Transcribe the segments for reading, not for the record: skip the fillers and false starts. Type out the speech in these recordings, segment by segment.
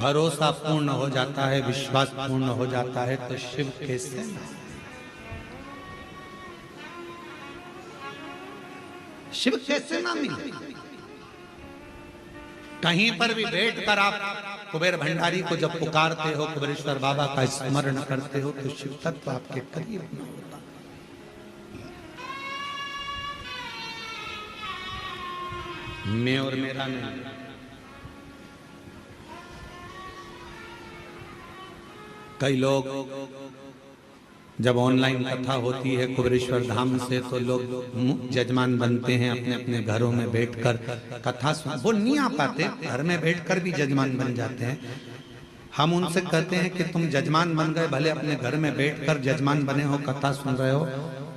भरोसा पूर्ण हो जाता है, विश्वास पूर्ण हो जाता है, तो शिव कैसे ना, शिव कैसे ना मिले। कहीं पर भी बैठ कर आप कुबेर भंडारी को जब पुकारते हो, कुबेरेश्वर बाबा का स्मरण करते हो, तो शिव तत्व आपके करीब न होता। मैं और मेरा नहीं। कई लोग जब ऑनलाइन कथा होती है कुबेरेश्वर धाम से, तो लोग जजमान बनते हैं अपने अपने घरों में बैठकर कथा सुन। वो नहीं आ पाते, घर में बैठकर भी जजमान बन जाते हैं। हम उनसे कहते हैं कि तुम जजमान बन गए, भले अपने घर में बैठकर जजमान बने हो, कथा सुन रहे हो,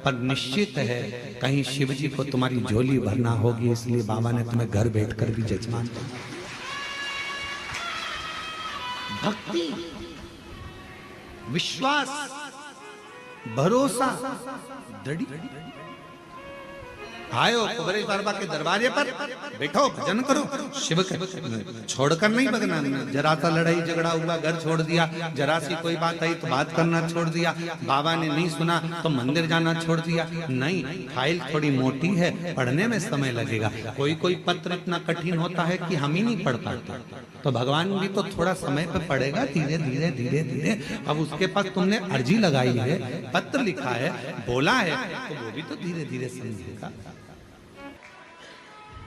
पर निश्चित है कहीं शिव जी को तुम्हारी झोली भरना होगी, इसलिए बाबा ने तुम्हें घर बैठकर भी जजमान बनाया। भक्ति, विश्वास, भरोसा, दृढ़। आयो कुबेरेश्वर बाबा के दरवाजे पर बैठो, भजन करो, शिव के छोड़कर नहीं भगना। जरा सा लड़ाई झगड़ा हुआ, घर छोड़ दिया, जरा सी कोई बात आई तो बात करना छोड़ दिया, बाबा ने नहीं सुना तो मंदिर जाना छोड़ दिया। नहीं, फाइल थोड़ी मोटी है, पढ़ने में समय लगेगा। कोई कोई पत्र इतना कठिन होता है कि हम ही नहीं पढ़ पाते, तो भगवान भी तो थोड़ा समय पे पढ़ेगा, धीरे धीरे धीरे धीरे। अब उसके पास तुमने अर्जी लगाई है, पत्र लिखा है, बोला है, तो वो भी तो धीरे धीरे समझेगा।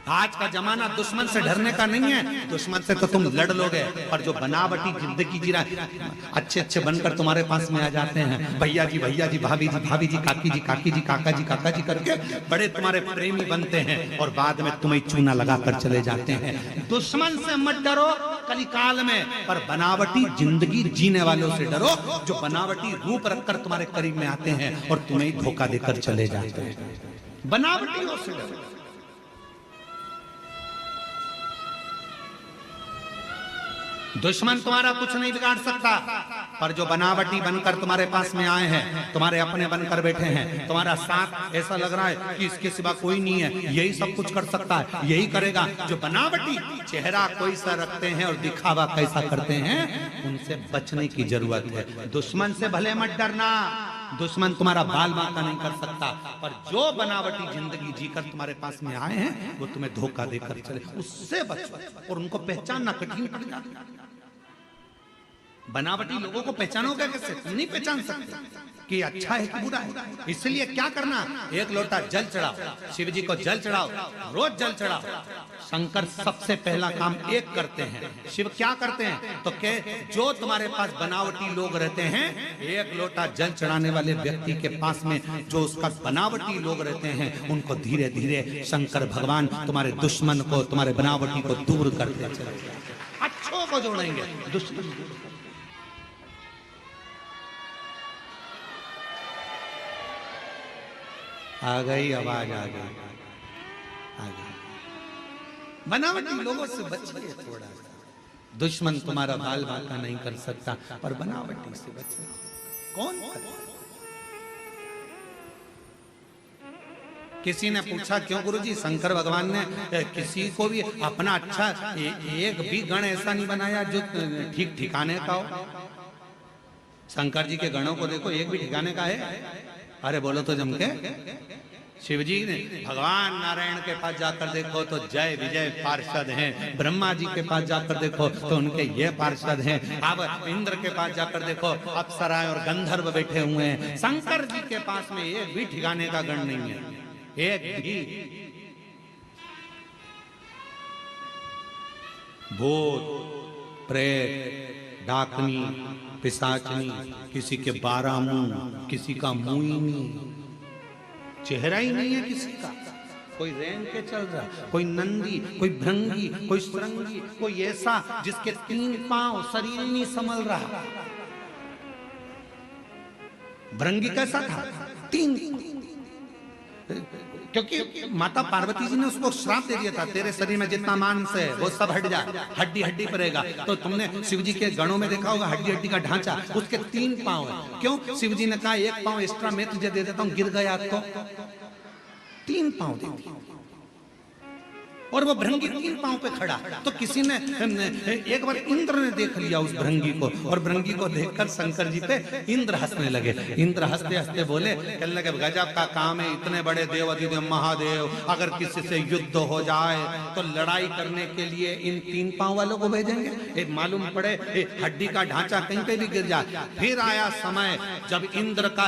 आज का जमाना दुश्मन से डरने का नहीं है, दुश्मन से तो तुम लड़ लोगे, पर जो बनावटी जिंदगी जी रहा, अच्छे अच्छे बनकर तुम्हारे पास में आ जाते हैं, भैया जी, भाभी जी, काकी जी, काका जी करके बड़े तुम्हारे प्रेमी बनते हैं, और बाद में तुम्हें चूना लगाकर चले जाते हैं। दुश्मन से मत डरो कलिकाल में, पर बनावटी जिंदगी जीने वालों से डरो, जो बनावटी रूप रखकर तुम्हारे करीब में आते हैं और तुम्हें धोखा देकर चले जाते हैं। बनावटियों से डरो। दुश्मन तुम्हारा कुछ नहीं बिगाड़ सकता, पर जो बनावटी बनकर तुम्हारे पास में आए हैं, तुम्हारे अपने बनकर बैठे हैं, तुम्हारा साथ ऐसा लग रहा है कि इसके सिवा कोई नहीं है, यही सब कुछ कर सकता है, यही करेगा, जो बनावटी चेहरा कोई सा रखते हैं और दिखावा कैसा करते हैं, उनसे बचने की जरूरत है। दुश्मन से भले मत डरना, दुश्मन तुम्हारा बाल बांका नहीं कर सकता, पर जो बनावटी जिंदगी जीकर तुम्हारे पास में आए हैं, वो तुम्हें धोखा देकर चले, उससे बचो। और उनको पहचानना कठिन पड़ जाता है। बनावटी लोगों को पहचानोगे कैसे? तुम नहीं पहचान सकते कि अच्छा है कि बुरा है। इसलिए क्या करना, एक लोटा जल चढ़ाओ, शिव जी को जल चढ़ाओ, रोज जल चढ़ाओ। शंकर सबसे पहला काम एक करते हैं, शिव क्या करते हैं, तो के जो तुम्हारे पास बनावटी लोग रहते हैं, एक लोटा जल चढ़ाने वाले व्यक्ति के पास में जो उसका बनावटी लोग रहते हैं, उनको धीरे धीरे शंकर भगवान तुम्हारे दुश्मन को, तुम्हारे बनावटी को दूर करते चले जाएंगे, अच्छों को जोड़ेंगे, दुश्मन। आ गई आवाज, आ गई। बनावटी लोगों से बचिए थोड़ा सा। दुश्मन तुम्हारा बाल बांका नहीं कर सकता, पर बनावटी से बचना कौन करे? किसी ने पूछा, क्यों गुरुजी शंकर भगवान ने किसी को भी अपना अच्छा एक भी गण ऐसा नहीं बनाया जो ठीक ठिकाने का हो? शंकर जी के गणों को देखो, एक भी ठिकाने का है? अरे बोलो तो जम के। शिव जी ने भगवान नारायण के पास जाकर देखो तो जय विजय पार्षद हैं, ब्रह्मा जी के पास जाकर देखो तो उनके ये पार्षद हैं, अब इंद्र के पास जाकर देखो अप्सराएं और गंधर्व बैठे हुए हैं। शंकर जी के पास में एक भी ठिकाने का गण नहीं है, एक भी। भूत, प्रेत, डाकनी, पिशाचनी, किसी के 12 मुंह, किसी का मुंह, चेहरा ही नहीं है किसी का। कोई रेंग के चल रहा, कोई नंदी, कोई भृंगी, कोई श्रृंगी, कोई ऐसा जिसके 3 पांव, शरीर नहीं संभल रहा। भृंगी कैसा था? 3, क्योंकि माता पार्वती जी ने उसको श्राप दे दिया था, तेरे शरीर में जितना मांस है वो सब हट जा, हड्डी हड्डी पड़ेगा। तो तुमने शिव जी के गणों में देखा होगा हड्डी हड्डी का ढांचा, उसके 3 पांव है। क्यों? शिव जी ने कहा 1 पांव एक्स्ट्रा मैं तुझे दे देता हूं, गिर गया तो 3 पांव दे दिए। और वो भृंगी 3 पांव पे खड़ा। तो किसी ने एक बार इंद्र ने देख लिया उस भृंगी को, और भृंगी को देखकर शंकर जी पे इंद्र हंसने लगे। इंद्र हंसते हंसते बोले, कहने लगे गजब का काम है, इतने बड़े देव अधिदेव महादेव, अगर किसी से युद्ध हो जाए तो लड़ाई करने के लिए इन 3 पांव वालों को भेजेंगे? एक मालूम पड़े हड्डी का ढांचा कहीं पे भी गिर जाए। फिर आया समय जब इंद्र का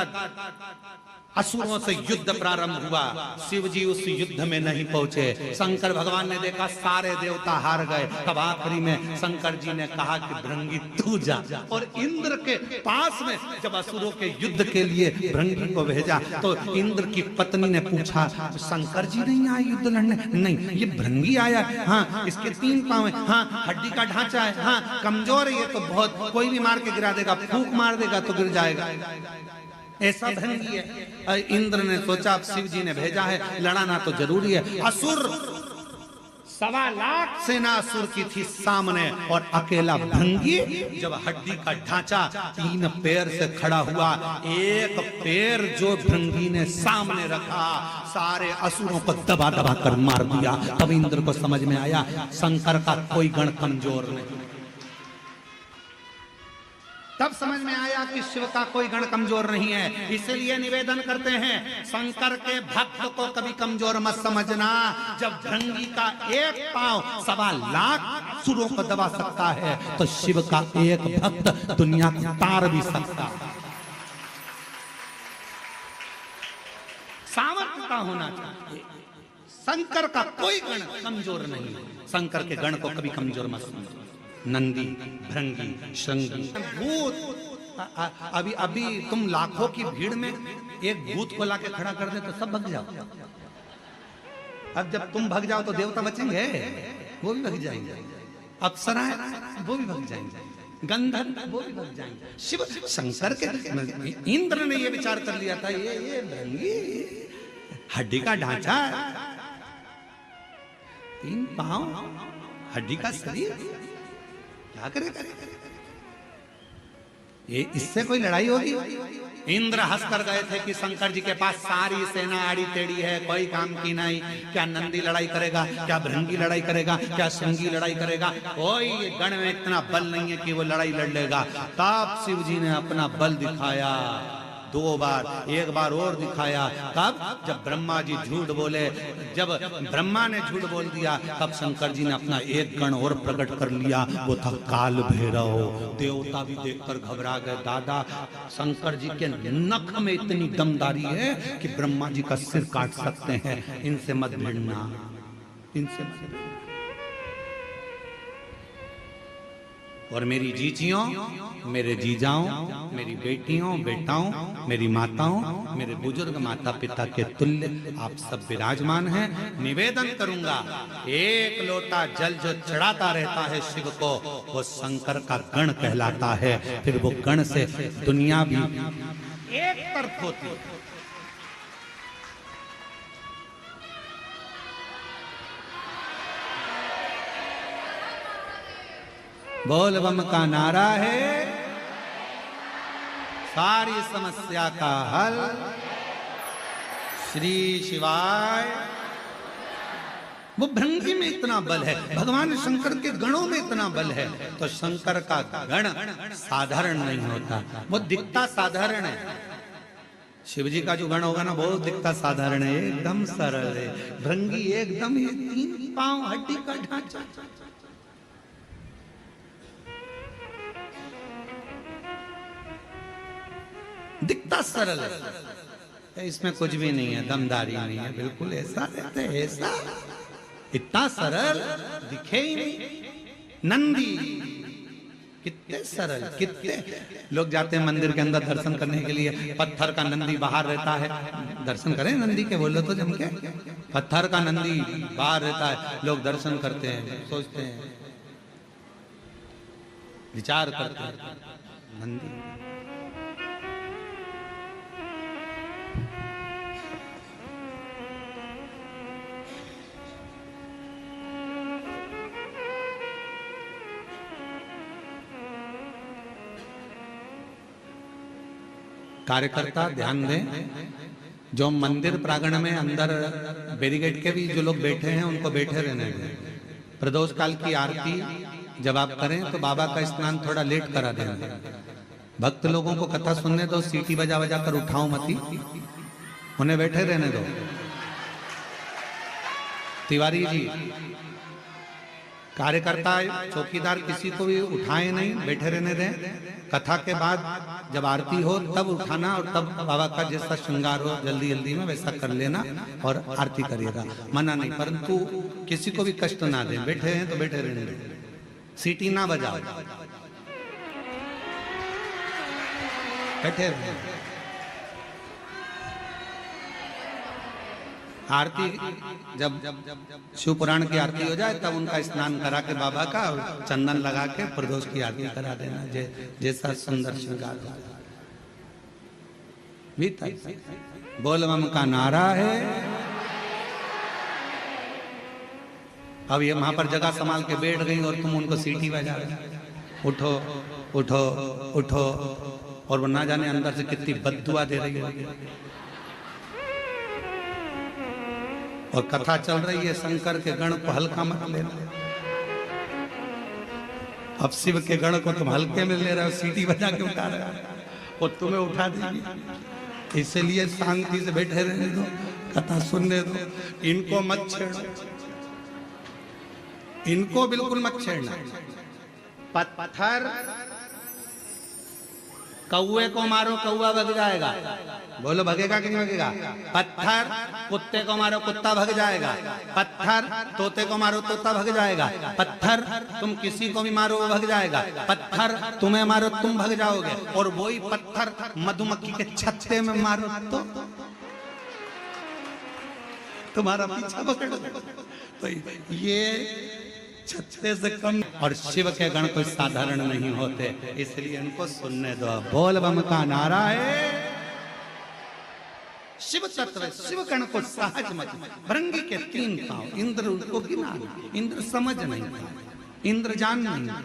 असुरों से युद्ध प्रारंभ हुआ। शिव जी उस युद्ध में नहीं पहुंचे। शंकर भगवान ने देखा सारे देवता हार गए। तब आखिरी में शंकर जी ने कहा कि भृंगी तू जा। और इंद्र के पास में जब असुरों के युद्ध के लिए भृंगी को भेजा तो इंद्र की पत्नी ने पूछा, शंकर जी नहीं आए युद्ध लड़ने? नहीं, ये भृंगी आया। हाँ, इसके 3 पांव है, हाँ हड्डी का ढांचा है, हाँ कमजोर है, ये तो बहुत कोई भी मार के गिरा देगा, फूंक मार देगा तो गिर जाएगा, ऐसा भृंगी है। इंद्र ने सोचा अब शिव जी ने भेजा है, लड़ाना तो जरूरी है। असुर 1.25 लाख सेना असुर की थी सामने, और अकेला भृंगी जब हड्डी का ढांचा 3 पैर से खड़ा हुआ, एक पैर जो भृंगी ने सामने रखा, सारे असुरों को दबा दबा कर मार दिया। तब इंद्र को समझ में आया शंकर का कोई गण कमजोर नहीं। तब समझ में आया कि शिव का कोई गण कमजोर नहीं है। इसलिए निवेदन करते हैं, शंकर के भक्त को कभी कमजोर मत समझना। जब भृंगी का एक पांव 1.25 लाख सुरों को दबा सकता है, तो शिव का एक भक्त दुनिया को तार भी सकता है। सामर्थ्य का होना चाहिए। शंकर का कोई गण कमजोर नहीं है। शंकर के गण को कभी कमजोर मत समझो। नंदी, भृंगी, श्रृंगी, भूत। अभी अभी तुम लाखों की भीड़ में एक भूत को लाके खड़ा कर दे तो सब भग जाओ। अब जब तुम भग जाओ तो देवता बचेंगे? वो भी भग जाएंगे। अप्सराएं वो भी भग जाएंगे, गंधर्व वो भी भग जाएंगे। शिव शंकर के इंद्र ने ये विचार कर लिया था, ये भृंगी हड्डी का ढांचा, 3 पांव, हड्डी का शरीर, क्या करे? ये इससे कोई लड़ाई होगी? इंद्र हंस कर गए थे कि शंकर जी के पास सारी सेना आड़ी टेढ़ी है, कोई काम की नहीं। क्या नंदी लड़ाई करेगा? क्या भृंगी लड़ाई करेगा? क्या श्रृंगी लड़ाई करेगा? कोई गण में इतना बल नहीं है कि वो लड़ाई लड़ लेगा। तब शिव जी ने अपना बल दिखाया 2 बार, एक बार और दिखाया। कब? जब ब्रह्मा जी झूठ बोले। जब ब्रह्मा ने झूठ बोल दिया तब शंकर जी ने अपना एक गण और प्रकट कर लिया, वो था काल भैरव। देवता भी देखकर घबरा गए। दादा, शंकर जी के नख में इतनी दमदारी है कि ब्रह्मा जी का सिर काट सकते हैं। इनसे मत भिड़ना, इनसे मत भिड़ना। और मेरी जीजियों, मेरे जीजाओं, मेरी बेटियों, बेटाओं, मेरी माताओं, मेरे बुजुर्ग माता पिता के तुल्य आप सब विराजमान हैं। निवेदन करूंगा, एक लोटा जल जो चढ़ाता रहता है शिव को, वो शंकर का गण कहलाता है। फिर वो गण से दुनिया भी एक तरफ होती है। बोल बम का नारा है, सारी समस्या का हल। श्री शिवाय। वो भृंगी में इतना बल है, भगवान शंकर के गणों में इतना बल है, तो शंकर का गण साधारण नहीं होता, वो दिखता साधारण है। शिव जी का जो गण होगा ना, वो दिखता साधारण है, एकदम सरल है। भृंगी एकदम ये 3 पांव हड्डी का ढांचा, दिखता सरल है, इसमें कुछ भी नहीं है, दमदारी नहीं है, बिल्कुल ऐसा रहता है, ऐसा इतना सरल दिखे ही नहीं। नंदी कितने सरल, कितने लोग जाते हैं मंदिर के अंदर दर्शन करने के लिए, पत्थर का नंदी बाहर रहता है। दर्शन करें नंदी के, बोलो तो जम के। पत्थर का नंदी बाहर रहता है, लोग दर्शन करते हैं, सोचते हैं, विचार करते हैं, नंदी कार्यकर्ता ध्यान दें, जो मंदिर प्रांगण में अंदर बैरिकेड के भी जो लोग बैठे हैं उनको बैठे रहने दें। प्रदोष काल की आरती जब आप करें तो बाबा का स्नान थोड़ा लेट करा देंगे। भक्त लोगों को कथा सुनने दो, सीटी बजा बजा कर उठाओ मती, उन्हें बैठे रहने दो। तिवारी जी कार्यकर्ता चौकीदार किसी को भी उठाए नहीं, बैठे रहने दें। कथा के बाद जब आरती हो तब उठाना और तब बाबा का जैसा श्रृंगार हो जल्दी जल्दी में वैसा कर लेना और आरती करिएगा, मना नहीं, परंतु किसी को भी कष्ट ना दें। बैठे हैं तो बैठे रहने दें, सीटी ना बजाओ, बैठे रहें। आरती जब शिव पुराण की आरती हो जाए तब उनका स्नान करा के बाबा का और चंदन लगा के प्रदोष की आरती करा देना, जैसा सुंदर श्रृंगार हो। भीतर बोल बम का नारा है। अब ये वहां पर जगह संभाल के बैठ गई और तुम उनको सीटी बजा रहे, उठो उठो उठो, और वो ना जाने अंदर से कितनी बद्दुआ दे रही है। और कथा चल रही है, शंकर के गण को हल्का मत लेना। अब शिव के गण को तुम हल्के में ले रहे हो, सीटी बजा के उठा रहे हो, और तुम्हें उठा देंगे। इसलिए शांति से बैठे रहने दो, कथा सुनने दो, इनको मत छेड़ो, इनको बिल्कुल मत छेड़ना। पत्थर कौए को मारो, कौआ भग जाएगा, बोलो भगेगा कि नहीं भगेगा? पत्थर कुत्ते को मारो, कुत्ता भग जाएगा। पत्थर तोते को मारो, तोता भग जाएगा। पत्थर तुम किसी को भी मारो वो भग जाएगा। पत्थर तुम्हें मारो तुम भग जाओगे, और वही पत्थर मधुमक्खी के छत्ते में मारो तो तुम्हारा पीछा पकड़। तो ये छत्ते से कम, और शिव के गण कोई साधारण नहीं होते, इसलिए इनको सुनने दो। बोल बम का नारा है। शिव तत्व शिव गण को सहज मत। भृंगी के 3 पांव, इंद्र उनको गिना, इंद्र समझ नहीं था, इंद्र जान नहीं था,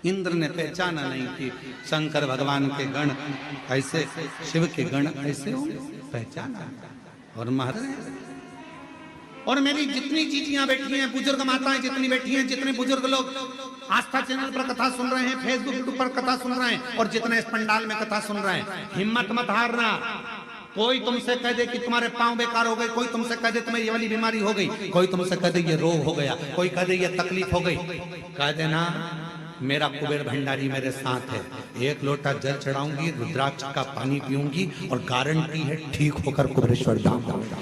इंद्र ने पहचाना नहीं कि शंकर भगवान के गण ऐसे, शिव के गण ऐसे होंगे, पहचाना। और महाराज और मेरी जितनी जीजियां बैठी हैं, बुजुर्ग माताएं जितनी बैठी हैं, जितने बुजुर्ग लोग आस्था चैनल पर कथा सुन रहे हैं, फेसबुक यूट्यूब पर कथा सुन रहे हैं, और जितने इस पंडाल में कथा सुन रहे हैं, हिम्मत मत हारना। कोई तुमसे कह दे कि तुम्हारे पांव बेकार हो गए, कोई तुमसे कह दे तुम्हें ये वाली बीमारी हो गई, कोई तुमसे कह दे ये रोग हो गया, कोई कह दे ये तकलीफ हो गई, कह देना मेरा कुबेर भंडारी मेरे साथ है। 1 लोटा जल चढ़ाऊंगी, रुद्राक्ष का पानी पीऊंगी, और गारंटी है ठीक होकर कुबेरेश्वर धाम जाऊंगा।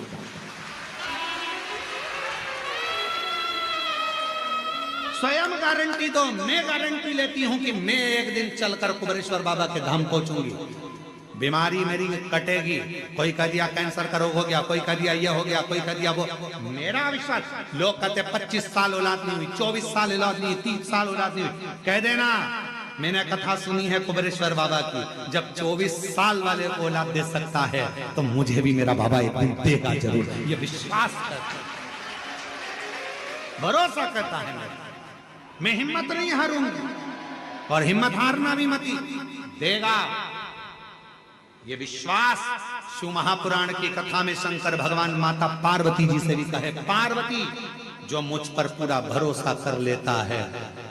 स्वयं गारंटी दो, मैं गारंटी लेती हूं कि मैं एक दिन चलकर कुबेरेश्वर बाबा के धाम पहुंचूंगी। बीमारी मेरी कटेगी। कोई कह दिया कैंसर का रोग हो गया, कोई कह दिया ये हो गया, कोई कह दिया वो। मेरा विश्वास, लोग कहते 25 साल औलाद नहीं हुई, 24 साल औलाद नहीं, 30 साल औलाद नहीं हुई, कह देना मैंने कथा सुनी है कुबेरेश्वर बाबा की, जब 24 साल वाले को औलाद दे सकता है तो मुझे भी मेरा बाबा एक दिन देगा जरूर। ये विश्वास करता, भरोसा करता है। मैं हिम्मत नहीं हारूंगी, और हिम्मत हारना भी मत देगा। ये विश्वास शिव महापुराण की कथा में शंकर भगवान माता पार्वती जी से भी कहे, पार्वती जो मुझ पर पूरा भरोसा कर लेता है,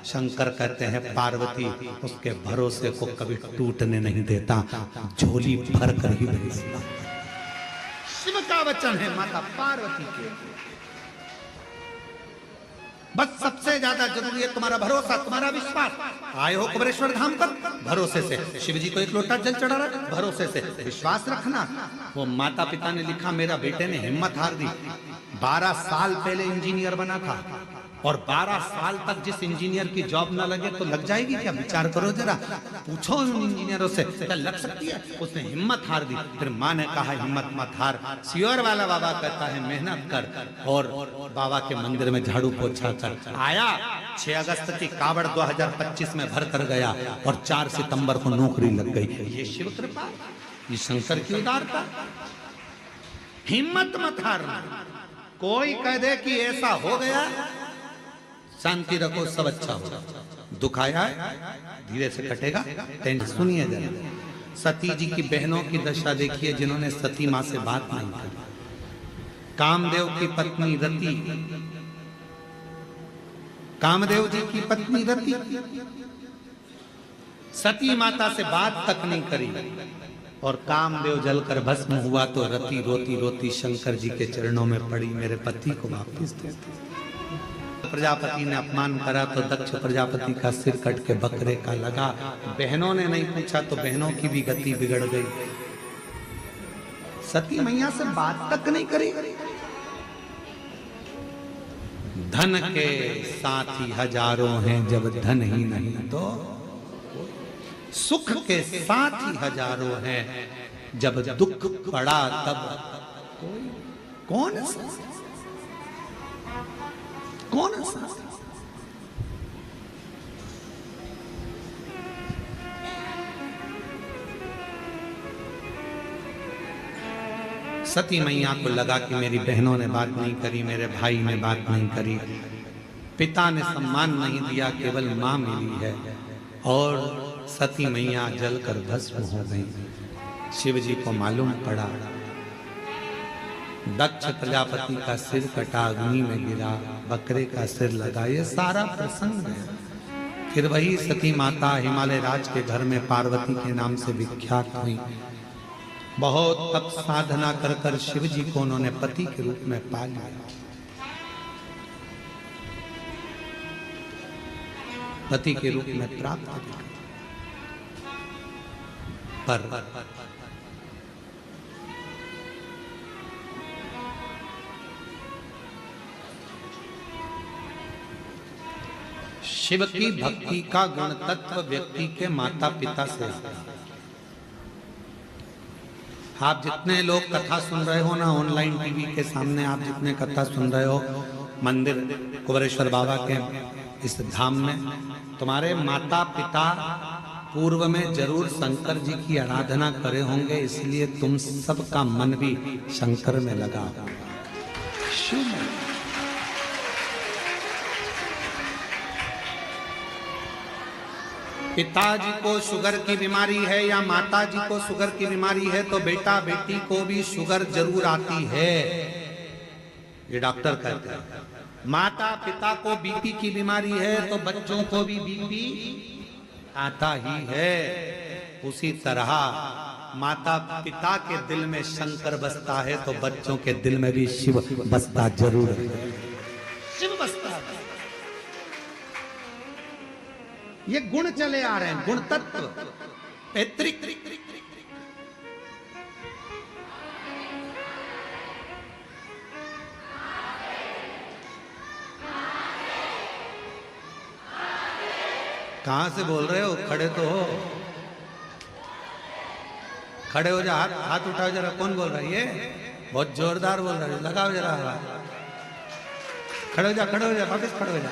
शंकर कहते हैं पार्वती उसके भरोसे को कभी टूटने नहीं देता, झोली भर कर ही भेजता। शिव का वचन है माता पार्वती के। बस सबसे ज्यादा जरूरी है तुम्हारा भरोसा, तुम्हारा विश्वास। आए हो कुबेरेश्वर धाम पर, भरोसे से शिव जी को 1 लोटा जल चढ़ा रहा, भरोसे से विश्वास रखना। वो माता पिता ने लिखा, मेरा बेटे ने हिम्मत हार दी। 12 साल पहले इंजीनियर बना था, और 12 साल तक जिस इंजीनियर की जॉब ना लगे तो लग जाएगी क्या? विचार करो जरा, पूछो उन इंजीनियरों से क्या लग सकती है। उसने हिम्मत हार दी। फिर माँ ने कहा हिम्मत मत हार, सियोर वाला बाबा कहता है मेहनत कर, और बाबा के मंदिर में झाड़ू पोछा कर आया। 6 अगस्त की कावड़ 2025 में भर कर गया, और 4 सितंबर को नौकरी लग गई। ये शिव कृपा, ये शंकर की उदारता। हिम्मत मत हारना। कोई कह दे कि ऐसा हो गया, शांति रखो, सब अच्छा होगा। दुख आया धीरे से कटेगा, टेंशन सुनिए जरा। सती जी की बहनों की दशा देखिए जिन्होंने सती मां से बात नहीं की। कामदेव की पत्नी रति, कामदेव जी की पत्नी रति सती माता से बात तक नहीं करी और कामदेव जलकर भस्म हुआ तो रति रोती रोती शंकर जी के चरणों में पड़ी, मेरे पति को वापस दे दो। प्रजापति ने अपमान करा तो दक्ष प्रजापति का सिर कट के बकरे का लगा। बहनों ने नहीं पूछा तो बहनों की भी गति बिगड़ गई। सती मैया से बात तक नहीं करी। धन के साथी हजारों हैं जब धन ही नहीं तो, सुख के साथी हजारों हैं जब दुख पड़ा तब कौन कौन सती मैया को लगा कि मेरी बहनों ने बात नहीं करी, मेरे भाई ने बात नहीं करी, पिता ने सम्मान नहीं दिया, केवल मां मिली है। और सती मैया जलकर भस्म हो गई। शिव जी को मालूम पड़ा, दक्ष प्रजापति का सिर कटा, अग्नि में गिरा, बकरे का सिर लगा, ये सारा प्रसंग है। फिर वही सती माता हिमालय राज के घर में पार्वती के नाम से विख्यात हुई। बहुत तप साधना कर कर शिव जी को उन्होंने पति के रूप में पा लिया। पति के रूप में प्राप्त किया। पर शिव की भक्ति का गुण तत्व व्यक्ति के माता पिता से आता है। आप जितने लोग कथा सुन रहे हो ना, ऑनलाइन टीवी के सामने आप जितने कथा सुन रहे हो, मंदिर कुबेरेश्वर बाबा के इस धाम में, तुम्हारे माता पिता पूर्व में जरूर शंकर जी की आराधना करे होंगे, इसलिए तुम सबका मन भी शंकर में लगा। पिताजी को शुगर की बीमारी है या माताजी को शुगर की बीमारी है तो बेटा बेटी को भी शुगर जरूर आती है, ये डॉक्टर कहते हैं। माता पिता को बीपी की बीमारी है तो बच्चों को भी बीपी आता ही है। उसी तरह माता पिता के दिल में शंकर बसता है तो बच्चों के दिल में भी शिव बसता जरूर है। शिव बसता है। ये गुण चले आ रहे हैं, गुण तत्व पैतृक। कहां से बोल रहे हो? खड़े तो हो, खड़े हो जा, हाथ उठाओ जरा। कौन बोल रहा है? ये बहुत जोरदार बोल रहा है, लगाओ जरा। खड़े हो जा, खड़े हो जा, वापस खड़े हो जा।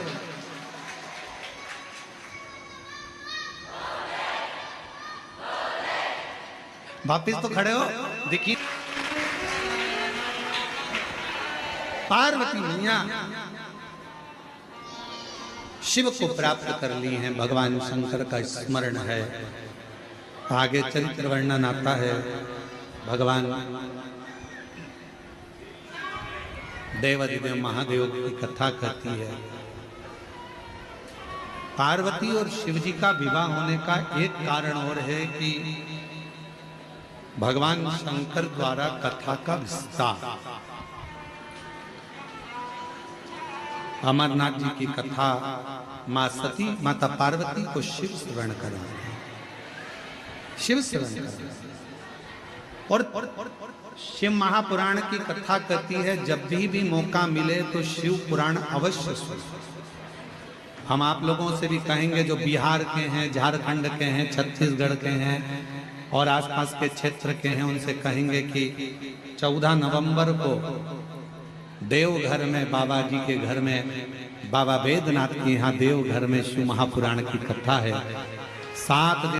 वापिस तो खड़े हो। देखिए पार्वती मैया शिव को प्राप्त कर ली हैं, भगवान शंकर का स्मरण है। आगे चरित्र वर्णन आता है। भगवान देवादिदेव महादेव की कथा कहती है। पार्वती और शिव जी का विवाह होने का एक कारण और है कि भगवान शंकर द्वारा कथा का विस्तार। अमरनाथ जी की कथा मां सती माता पार्वती को शिव श्रवण करें, शिव श्रवण करें। और शिव महापुराण की कथा कहती है जब भी मौका मिले तो शिव पुराण अवश्य सुनो। हम आप लोगों से भी कहेंगे जो बिहार के हैं, झारखंड के हैं, छत्तीसगढ़ के हैं और आसपास के क्षेत्र के हैं, उनसे कहेंगे कि 14 नवंबर को देवघर में बाबा जी के घर में, बाबा वेदनाथ के यहाँ देवघर में शिव महापुराण की कथा है। 7 दिन